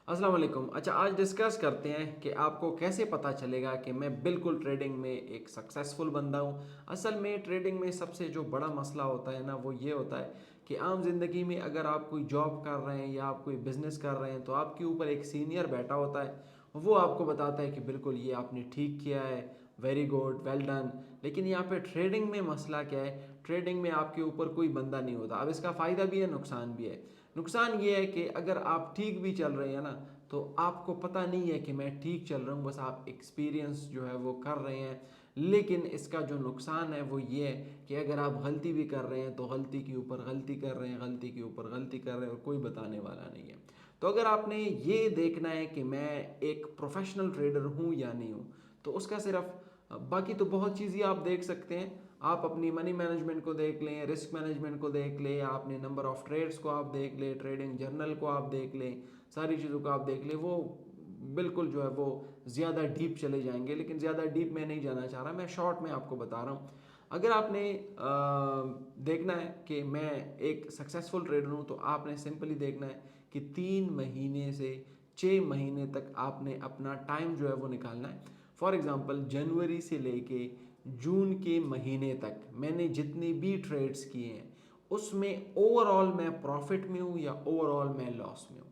अस्सलाम वालेकुम। अच्छा, आज डिस्कस करते हैं कि आपको कैसे पता चलेगा कि मैं बिल्कुल ट्रेडिंग में एक सक्सेसफुल बंदा हूँ। असल में ट्रेडिंग में सबसे जो बड़ा मसला होता है ना, वो ये होता है कि आम ज़िंदगी में अगर आप कोई जॉब कर रहे हैं या आप कोई बिज़नेस कर रहे हैं तो आपके ऊपर एक सीनियर बैठा होता है। वो आपको बताता है कि बिल्कुल ये आपने ठीक किया है, वेरी गुड, वेल डन। लेकिन यहाँ पे ट्रेडिंग में मसला क्या है? ट्रेडिंग में आपके ऊपर कोई बंदा नहीं होता। अब इसका फ़ायदा भी है, नुकसान भी है। नुकसान ये है कि अगर आप ठीक भी चल रहे हैं ना, तो आपको पता नहीं है कि मैं ठीक चल रहा हूँ, बस आप एक्सपीरियंस जो है वो कर रहे हैं। लेकिन इसका जो नुकसान है वो ये है कि अगर आप गलती भी कर रहे हैं तो गलती के ऊपर गलती कर रहे हैं, गलती के ऊपर गलती कर रहे हैं और कोई बताने वाला नहीं है। तो अगर आपने ये देखना है कि मैं एक प्रोफेशनल ट्रेडर हूँ या नहीं हूँ, तो उसका सिर्फ बाकी तो बहुत चीज़ें आप देख सकते हैं। आप अपनी मनी मैनेजमेंट को देख लें, रिस्क मैनेजमेंट को देख लें, आपने नंबर ऑफ़ ट्रेड्स को आप देख लें, ट्रेडिंग जर्नल को आप देख लें, सारी चीज़ों को आप देख लें। वो बिल्कुल जो है वो ज़्यादा डीप चले जाएंगे, लेकिन ज़्यादा डीप मैं नहीं जाना चाह रहा, मैं शॉर्ट में आपको बता रहा हूँ। अगर आपने देखना है कि मैं एक सक्सेसफुल ट्रेडर हूँ, तो आपने सिंपली देखना है कि 3 महीने से 6 महीने तक आपने अपना टाइम जो है वो निकालना है। फॉर एग्ज़ाम्पल, जनवरी से लेके जून के महीने तक मैंने जितनी भी ट्रेड्स किए हैं उसमें ओवरऑल मैं प्रॉफिट में हूँ या ओवरऑल मैं लॉस में हूँ।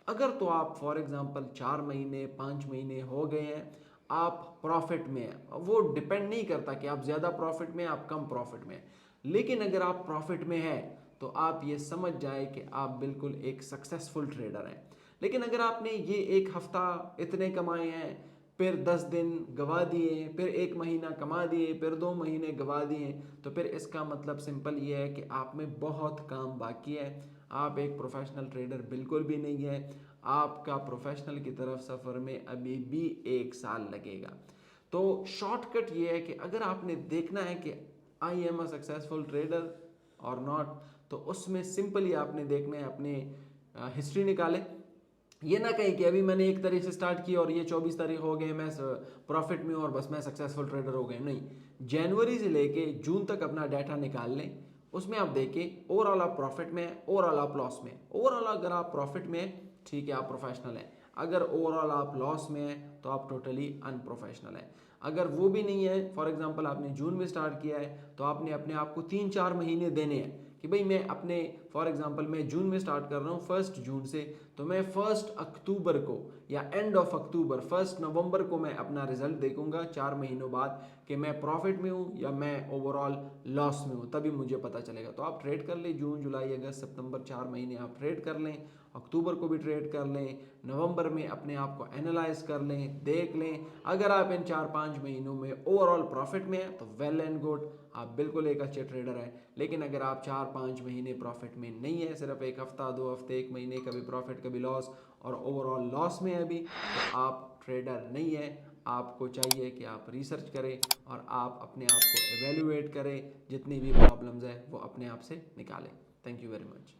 अगर तो आप फॉर एग्ज़ाम्पल 4 महीने 5 महीने हो गए हैं, आप प्रॉफिट में हैं, वो डिपेंड नहीं करता कि आप ज़्यादा प्रॉफिट में आप कम प्रॉफिट में हैं। लेकिन अगर आप प्रॉफिट में हैं तो आप ये समझ जाए कि आप बिल्कुल एक सक्सेसफुल ट्रेडर हैं। लेकिन अगर आपने ये एक हफ्ता इतने कमाए हैं, फिर 10 दिन गवा दिए, फिर 1 महीना कमा दिए, फिर 2 महीने गवा दिए, तो फिर इसका मतलब सिंपल ये है कि आप में बहुत काम बाकी है। आप एक प्रोफेशनल ट्रेडर बिल्कुल भी नहीं है। आपका प्रोफेशनल की तरफ सफ़र में अभी भी 1 साल लगेगा। तो शॉर्टकट ये है कि अगर आपने देखना है कि I am a successful trader और नॉट, तो उसमें सिंपली आपने देखना है अपने हिस्ट्री निकाले। ये ना कहीं कि अभी मैंने 1 तारीख से स्टार्ट किया और ये 24 तारीख हो गए, मैं प्रॉफिट में हूँ और बस मैं सक्सेसफुल ट्रेडर हो गए, नहीं। जनवरी से लेके जून तक अपना डाटा निकाल लें। उसमें आप देखें ओवरऑल आप प्रॉफिट में हैं, ओवरऑल आप लॉस में हैं। ओवरऑल अगर आप प्रॉफिट में हैं, ठीक है, आप प्रोफेशनल हैं। अगर ओवरऑल आप लॉस में हैं तो आप टोटली अनप्रोफेशनल हैं। अगर वो भी नहीं है, फॉर एग्जांपल आपने जून में स्टार्ट किया है, तो आपने अपने आप को 3-4 महीने देने हैं कि भाई मैं अपने, फॉर एग्जांपल मैं जून में स्टार्ट कर रहा हूँ 1 जून से, तो मैं 1 अक्टूबर को या एंड ऑफ अक्टूबर 1 नवंबर को मैं अपना रिजल्ट देखूंगा 4 महीनों बाद कि मैं प्रॉफिट में हूँ या मैं ओवरऑल लॉस में हूँ, तभी मुझे पता चलेगा। तो आप ट्रेड कर लें, जून जुलाई अगस्त सितंबर 4 महीने आप ट्रेड कर लें, अक्टूबर को भी ट्रेड कर लें, नवंबर में अपने आप को एनालाइज कर लें, देख लें। अगर आप इन 4-5 महीनों में ओवरऑल प्रॉफिट में हैं तो वेल एंड गुड, आप बिल्कुल एक अच्छे ट्रेडर हैं। लेकिन अगर आप 4-5 महीने प्रॉफिट में नहीं है, सिर्फ एक हफ्ता 2 हफ्ते 1 महीने कभी प्रॉफिट कभी लॉस और ओवरऑल लॉस में है अभी, तो आप ट्रेडर नहीं है। आपको चाहिए कि आप रिसर्च करें और आप अपने आप को एवेल्युएट करें, जितनी भी प्रॉब्लम्स है वो अपने आप से निकालें। Thank you very much.